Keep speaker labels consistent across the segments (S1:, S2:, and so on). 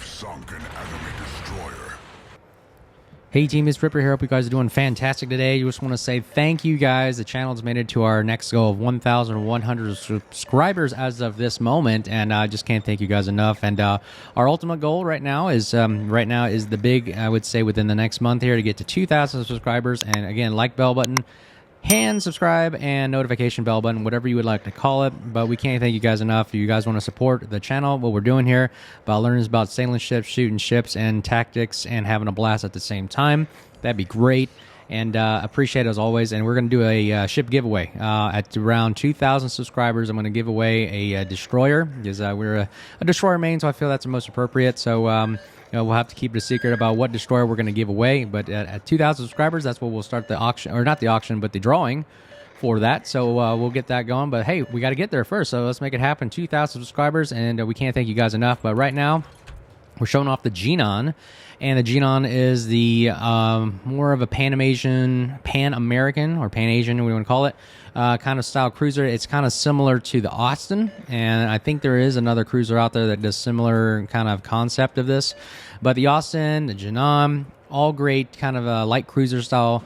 S1: We've sunk an enemy destroyer.
S2: Hey team, it's Ripper here. Hope you guys are doing fantastic today. I just want to say thank you guys. The channel's made it to our next goal of 1,100 subscribers as of this moment, and I just can't thank you guys enough. And our ultimate goal right now is the big, I would say, within the next month here to get to 2,000 subscribers. And again, like bell button, hand subscribe, and notification bell button, whatever you would like to call it. But we can't thank you guys enough. If you guys want to support the channel, what we're doing here, about learning about sailing ships, shooting ships, and tactics, and having a blast at the same time, that'd be great. And appreciate it as always. And we're going to do a ship giveaway at around 2,000 subscribers. I'm going to give away a destroyer because we're a destroyer main, so I feel that's the most appropriate. So we'll have to keep it a secret about what destroyer we're going to give away. But at 2,000 subscribers, that's what we'll start the auction, or not the auction, but the drawing for that. So we'll get that going. But hey, we got to get there first. So let's make it happen. 2,000 subscribers, and we can't thank you guys enough. But right now, we're showing off the Jinan. And the Jinan is the more of a Pan-American, or Pan-Asian, what do you want to call it, kind of style cruiser. It's kind of similar to the Austin, and I think there is another cruiser out there that does similar kind of concept of this. But the Austin, the Jinan, all great kind of light cruiser style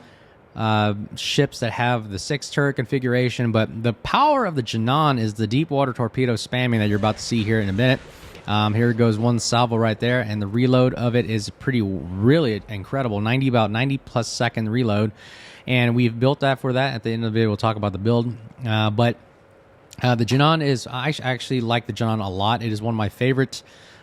S2: ships that have the 6-turret configuration. But the power of the Jinan is the deep water torpedo spamming that you're about to see here in a minute. Here goes one salvo right there, and the reload of it is really incredible. About 90 plus second reload, and we've built that for that. At the end of the video, we'll talk about the build. But the Jinan is, I actually like the Jinan a lot. It is one of my favorite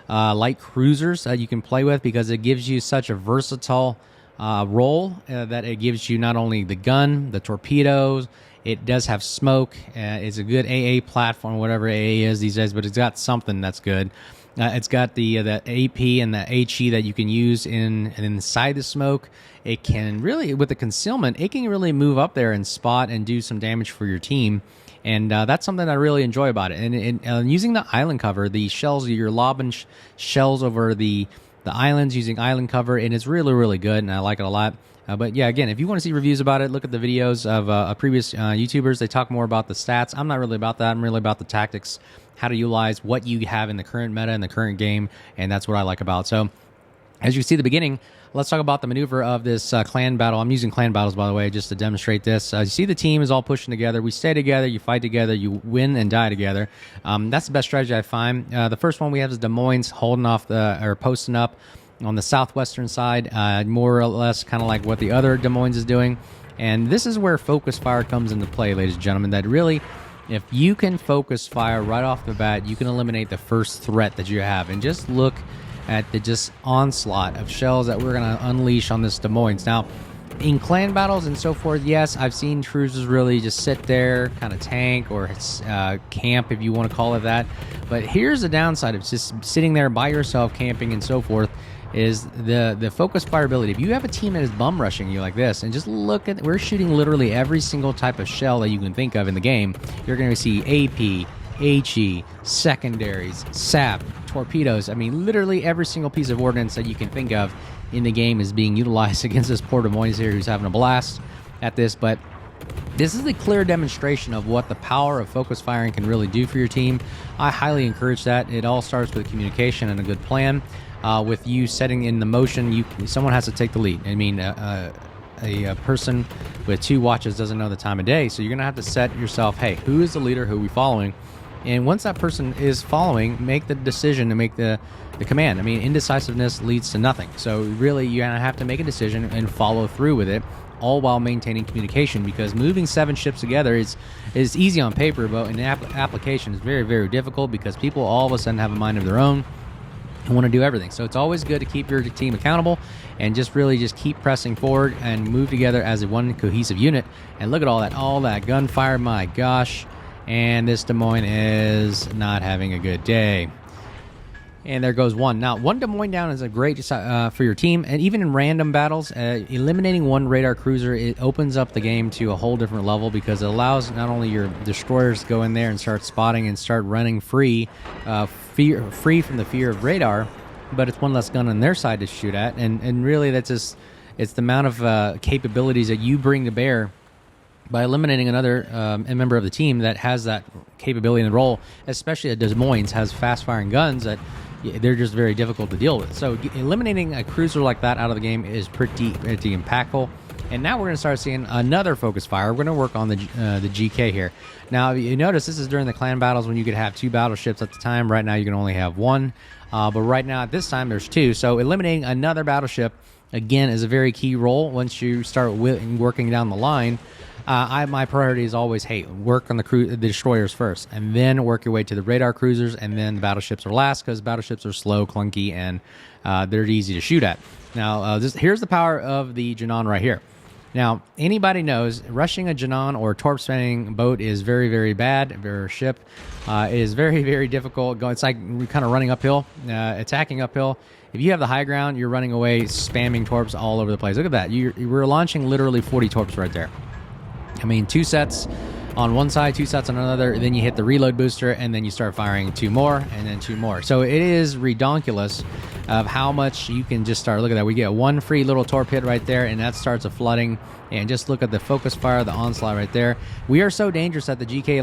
S2: light cruisers that you can play with because it gives you such a versatile role that it gives you not only the gun, the torpedoes. It does have smoke. It's a good AA platform, whatever AA is these days, but it's got something that's good. It's got the AP and the HE that you can use inside the smoke. It can really, with the concealment, it can really move up there and spot and do some damage for your team. And that's something I really enjoy about it. And using the island cover, the shells, you're lobbing shells over the islands using island cover, and it's really, really good, and I like it a lot. But yeah, again, if you want to see reviews about it, look at the videos of previous YouTubers. They talk more about the stats. I'm not really about that. I'm really about the tactics, how to utilize what you have in the current meta, in the current game, and that's what I like about. So, as you see at the beginning, let's talk about the maneuver of this clan battle. I'm using clan battles, by the way, just to demonstrate this. You see the team is all pushing together. We stay together, you fight together, you win and die together. That's the best strategy I find. The first one we have is Des Moines holding off or posting up on the southwestern side, more or less kind of like what the other Des Moines is doing. And this is where focus fire comes into play, ladies and gentlemen, that really, if you can focus fire right off the bat, you can eliminate the first threat that you have. And just look at the just onslaught of shells that we're going to unleash on this Des Moines. Now, in clan battles and so forth, yes, I've seen cruisers really just sit there, kind of tank or camp, if you want to call it that. But here's the downside of just sitting there by yourself, camping and so forth, is the focus fire ability. If you have a team that is bum rushing you like this, and just look at, we're shooting literally every single type of shell that you can think of in the game. You're going to see AP, HE, secondaries, SAP, torpedoes. I mean, literally every single piece of ordnance that you can think of in the game is being utilized against this poor Des Moines here who's having a blast at this. But this is a clear demonstration of what the power of focus firing can really do for your team. I highly encourage that. It all starts with communication and a good plan. With you setting in the motion, someone has to take the lead. I mean, a person with 2 watches doesn't know the time of day, so you're going to have to set yourself, hey, who is the leader, who are we following? And once that person is following, make the decision to make the command. I mean, indecisiveness leads to nothing. So really, you have to make a decision and follow through with it, all while maintaining communication, because moving 7 ships together is easy on paper, but in application is very, very difficult because people all of a sudden have a mind of their own and want to do everything. So it's always good to keep your team accountable and just keep pressing forward and move together as a one cohesive unit. And look at all that gunfire, my gosh. And this Des Moines is not having a good day. And there goes one. Now, one Des Moines down is a great for your team. And even in random battles, eliminating one radar cruiser, it opens up the game to a whole different level because it allows not only your destroyers to go in there and start spotting and start running free from the fear of radar, but it's one less gun on their side to shoot at. And really, that's just, it's the amount of capabilities that you bring to bear by eliminating another member of the team that has that capability and role, especially at Des Moines has fast-firing guns that they're just very difficult to deal with. So eliminating a cruiser like that out of the game is pretty impactful. And now we're going to start seeing another focus fire. We're going to work on the GK here. Now, you notice this is during the clan battles when you could have 2 battleships at the time. Right now, you can only have 1. But right now, at this time, there's 2. So eliminating another battleship, again, is a very key role once you start working down the line. My priority is always, hey, work on the destroyers first, and then work your way to the radar cruisers, and then the battleships are last, because battleships are slow, clunky, and they're easy to shoot at. Now, here's the power of the Jinan right here. Now, anybody knows rushing a Jinan or torp spamming boat is very, very bad. Or ship is very, very difficult. It's like kind of running uphill, attacking uphill. If you have the high ground, you're running away, spamming torps all over the place. Look at that. We're launching literally 40 torps right there. I mean, 2 sets on one side, 2 sets on another. Then you hit the reload booster, and then you start firing 2 more, and then 2 more. So it is redonkulous of how much you can just start. Look at that. We get 1 free little torp hit right there, and that starts a flooding. And just look at the focus fire, the onslaught right there. We are so dangerous that the GK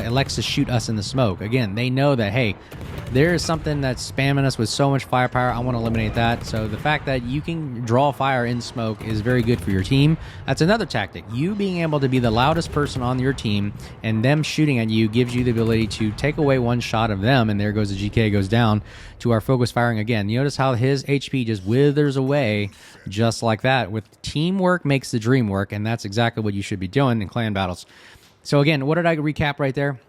S2: elects to shoot us in the smoke. Again, they know that, hey, there is something that's spamming us with so much firepower. I want to eliminate that. So the fact that you can draw fire in smoke is very good for your team. That's another tactic. You being able to be the loudest person on your team and them shooting at you gives you the ability to take away 1 shot of them, and there goes the GK goes down to our focus firing again. You notice how his HP just withers away just like that. With teamwork makes the dream work, and that's exactly what you should be doing in clan battles. So again, what did I recap right there?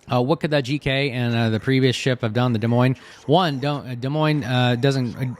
S2: What could that GK and the previous ship have done? The Des Moines. One, Des Moines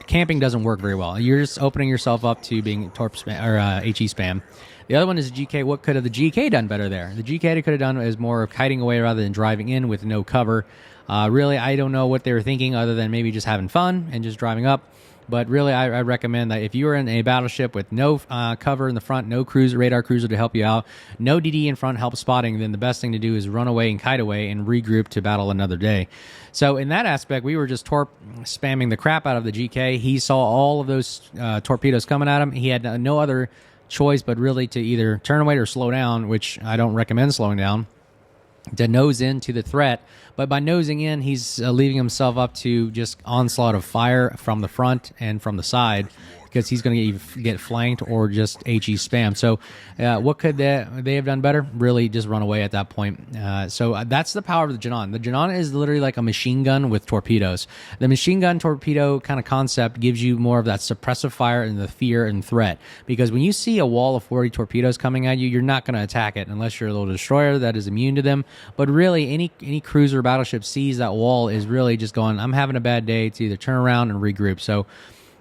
S2: camping doesn't work very well. You're just opening yourself up to being torp spam or HE spam. The other one is the GK. What could have the GK done better there? The GK could have done is more of kiting away rather than driving in with no cover. Really, I don't know what they were thinking other than maybe just having fun and just driving up. But really, I recommend that if you are in a battleship with no cover in the front, no radar cruiser to help you out, no DD in front help spotting, then the best thing to do is run away and kite away and regroup to battle another day. So in that aspect, we were just torp spamming the crap out of the GK. He saw all of those torpedoes coming at him. He had no other choice but really to either turn away or slow down, which I don't recommend slowing down, to nose into the threat. But by nosing in, he's leaving himself up to just onslaught of fire from the front and from the side, because he's going to get flanked or just HE spam. So what could they have done better? Really just run away at that point. So that's the power of the Jinan. The Jinan is literally like a machine gun with torpedoes. The machine gun torpedo kind of concept gives you more of that suppressive fire and the fear and threat. Because when you see a wall of 40 torpedoes coming at you, you're not going to attack it unless you're a little destroyer that is immune to them. But really, any cruiser or battleship sees that wall is really just going, I'm having a bad day, to either turn around and regroup. So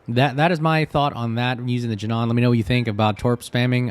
S2: that is my thought on that using the Jinan. Let me know what you think about torp spamming.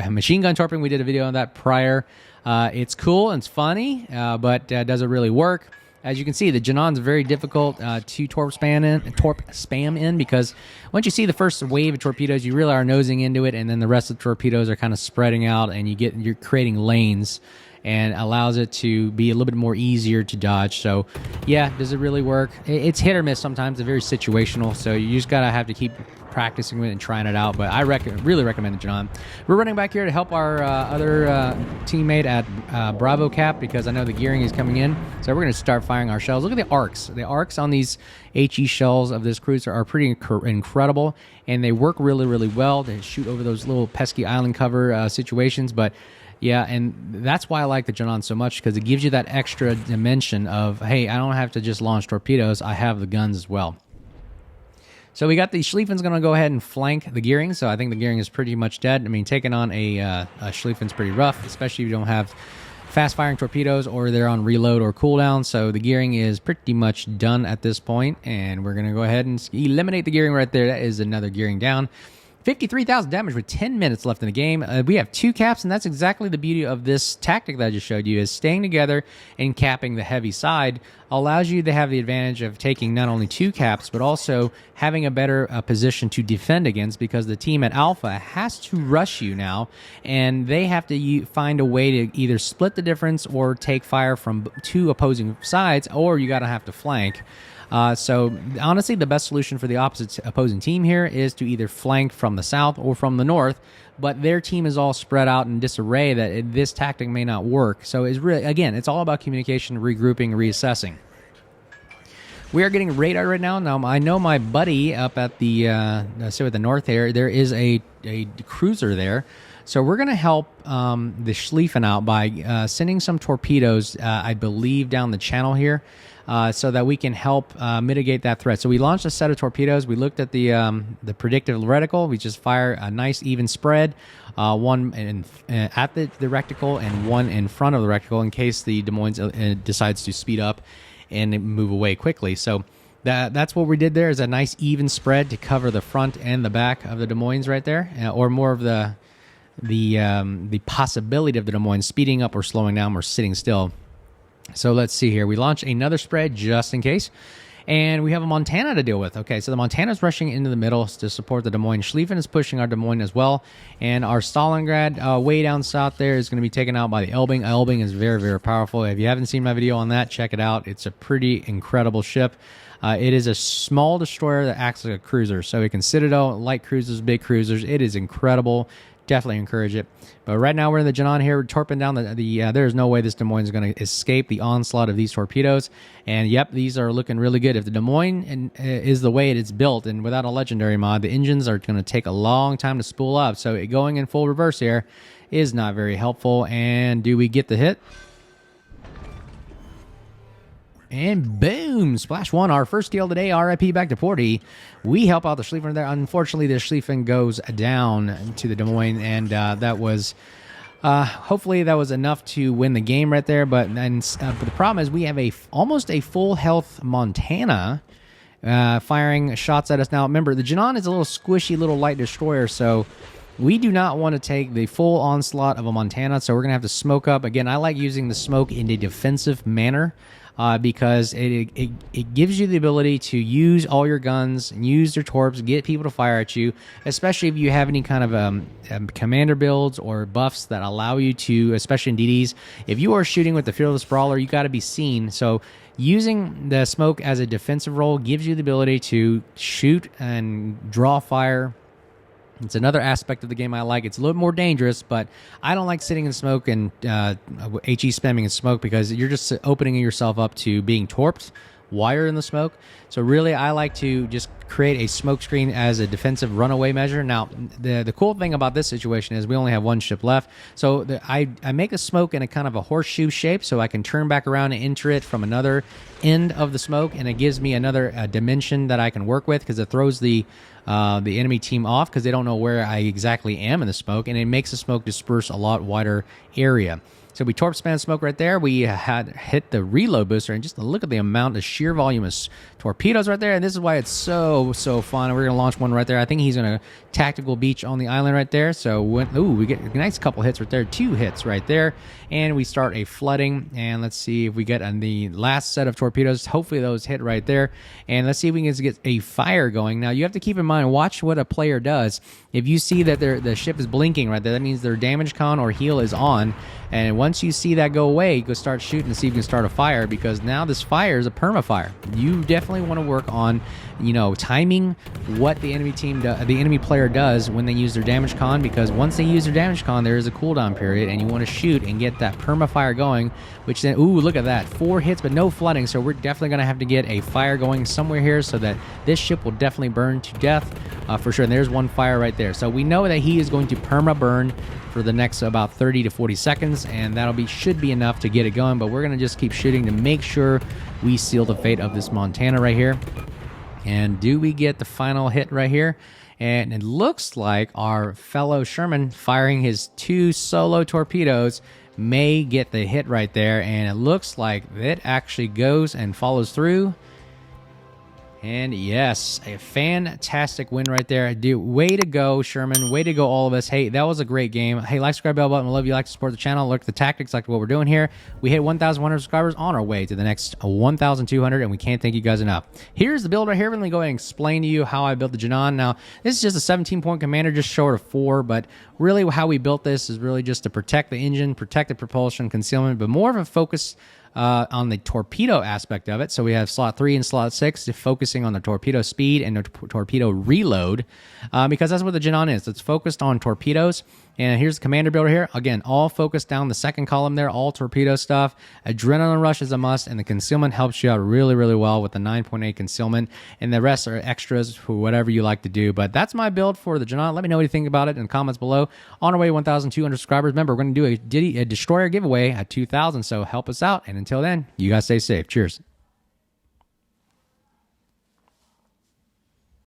S2: Machine gun torping, we did a video on that prior. It's cool and it's funny, but does it really work? As you can see, the Jinan's very difficult to torp spam in, because once you see the first wave of torpedoes, you really are nosing into it, and then the rest of the torpedoes are kind of spreading out, and you're creating lanes, and allows it to be a little bit more easier to dodge. So yeah, does it really work? It's hit or miss sometimes. It's very situational, so you just gotta have to keep practicing with it and trying it out. But I really recommend the Jinan. We're running back here to help our other teammate at Bravo Cap, because I know the gearing is coming in, so we're going to start firing our shells. Look at the arcs. The arcs on these HE shells of this cruiser are pretty incredible, and they work really, really well. They shoot over those little pesky island cover situations. But yeah, and that's why I like the Jinan so much, because it gives you that extra dimension of, hey, I don't have to just launch torpedoes, I have the guns as well. So we got the Schlieffen's going to go ahead and flank the gearing, so I think the gearing is pretty much dead. I mean, taking on a Schlieffen's pretty rough, especially if you don't have fast-firing torpedoes or they're on reload or cooldown. So the gearing is pretty much done at this point, and we're going to go ahead and eliminate the gearing right there. That is another gearing down. 53,000 damage with 10 minutes left in the game. We have 2 caps, and that's exactly the beauty of this tactic that I just showed you, is staying together and capping the heavy side allows you to have the advantage of taking not only 2 caps, but also having a better position to defend against, because the team at Alpha has to rush you now, and they have to find a way to either split the difference or take fire from 2 opposing sides, or you got to have to flank. So honestly, the best solution for the opposing team here is to either flank from the south or from the north, but their team is all spread out in disarray that this tactic may not work. So it's really, again, it's all about communication, regrouping, reassessing. We are getting radar right now. Now, I know my buddy up at the, say at the north there is a cruiser there. So we're going to help the Schlieffen out by sending some torpedoes, I believe, down the channel here so that we can help mitigate that threat. So we launched a set of torpedoes. We looked at the predictive reticle. We just fire a nice even spread, one at the reticle and one in front of the reticle in case the Des Moines decides to speed up and move away quickly. So that's what we did there, is a nice even spread to cover the front and the back of the Des Moines right there, or more of the possibility of the Des Moines speeding up or slowing down or sitting still. So let's see here. We launch another spread just in case. And we have a Montana to deal with. Okay, so the Montana's rushing into the middle to support the Des Moines. Schlieffen is pushing our Des Moines as well. And our Stalingrad way down south there is going to be taken out by the Elbing. Elbing is very, very powerful. If you haven't seen my video on that, check it out. It's a pretty incredible ship. It is a small destroyer that acts like a cruiser. So it can citadel, light cruisers, big cruisers. It is incredible. Definitely encourage it. But right now we're in the Jinan here. We're torping down there's no way this Des Moines is going to escape the onslaught of these torpedoes. And yep, these are looking really good. If the Des Moines is the way it is built, and without a legendary mod, the engines are going to take a long time to spool up. So going in full reverse here is not very helpful. And do we get the hit? And boom, splash one, our first kill today. RIP back to Porty. We help out the Schlieffen there. Unfortunately, the Schlieffen goes down to the Des Moines, and that was hopefully that was enough to win the game right there. But the problem is we have almost a full health Montana firing shots at us. Now, remember, the Jinan is a little squishy, little light destroyer, so we do not want to take the full onslaught of a Montana, so we're going to have to smoke up. Again, I like using the smoke in a defensive manner. Because it gives you the ability to use all your guns and use your torps, get people to fire at you, especially if you have any kind of commander builds or buffs that allow you to, especially in DDs. If you are shooting with the Fearless Brawler, you got to be seen. So using the smoke as a defensive role gives you the ability to shoot and draw fire. It's another aspect of the game I like. It's a little more dangerous, but I don't like sitting in smoke and HE spamming in smoke because you're just opening yourself up to being torped while you're in the smoke. So really, I like to just create a smoke screen as a defensive runaway measure. Now, the cool thing about this situation is we only have one ship left. So I make a smoke in a kind of a horseshoe shape so I can turn back around and enter it from another end of the smoke, and it gives me another dimension that I can work with because it throws the enemy team off because they don't know where I exactly am in the smoke, and it makes the smoke disperse a lot wider area. So we torp span smoke right there. We had hit the reload booster, and just look at the amount of sheer volume of torpedoes right there. And this is why it's so fun. We're going to launch one right there. I think he's going to tactical beach on the island right there. So, we get a nice couple hits right there. 2 hits right there. And we start a flooding. And let's see if we get on the last set of torpedoes. Hopefully those hit right there. And let's see if we can get a fire going. Now, you have to keep in mind, watch what a player does. If you see that the ship is blinking right there, that means their damage con or heal is on. And once you see that go away, go start shooting to see if you can start a fire, because now this fire is a perma-fire. You definitely want to work on, timing what the enemy player does when they use their damage con, because once they use their damage con, there is a cooldown period, and you want to shoot and get that perma-fire going, which then, look at that, 4 hits but no flooding, so we're definitely going to have to get a fire going somewhere here so that this ship will definitely burn to death for sure. And there's one fire right there. So we know that he is going to perma-burn for the next about 30 to 40 seconds, and should be enough to get it going, but we're going to just keep shooting to make sure we seal the fate of this Montana right here. And do we get the final hit right here? And it looks like our fellow Sherman firing his 2 solo torpedoes may get the hit right there, and it looks like it actually goes and follows through. And yes, a fantastic win right there. Dude, way to go, Sherman. Way to go, all of us. Hey, that was a great game. Hey, like, subscribe, bell button. I love you. Like to support the channel. Look at the tactics, like what we're doing here. We hit 1,100 subscribers on our way to the next 1,200, and we can't thank you guys enough. Here's the build right here. Let me go ahead and explain to you how I built the Jinan. Now, this is just a 17-point commander, just short of 4, but really how we built this is really just to protect the engine, protect the propulsion, concealment, but more of a focus on the torpedo aspect of it. So we have slot 3 and slot 6 focusing on the torpedo speed and the torpedo reload, because that's what the Jinan is. It's focused on torpedoes. And here's the commander builder here. Again, all focused down the second column there, all torpedo stuff. Adrenaline rush is a must, and the concealment helps you out really, really well with the 9.8 concealment. And the rest are extras for whatever you like to do. But that's my build for the Jinan. Let me know what you think about it in the comments below. On our way to 1,200 subscribers. Remember, we're going to do a destroyer giveaway at 2,000, so help us out. And until then, you guys stay safe. Cheers.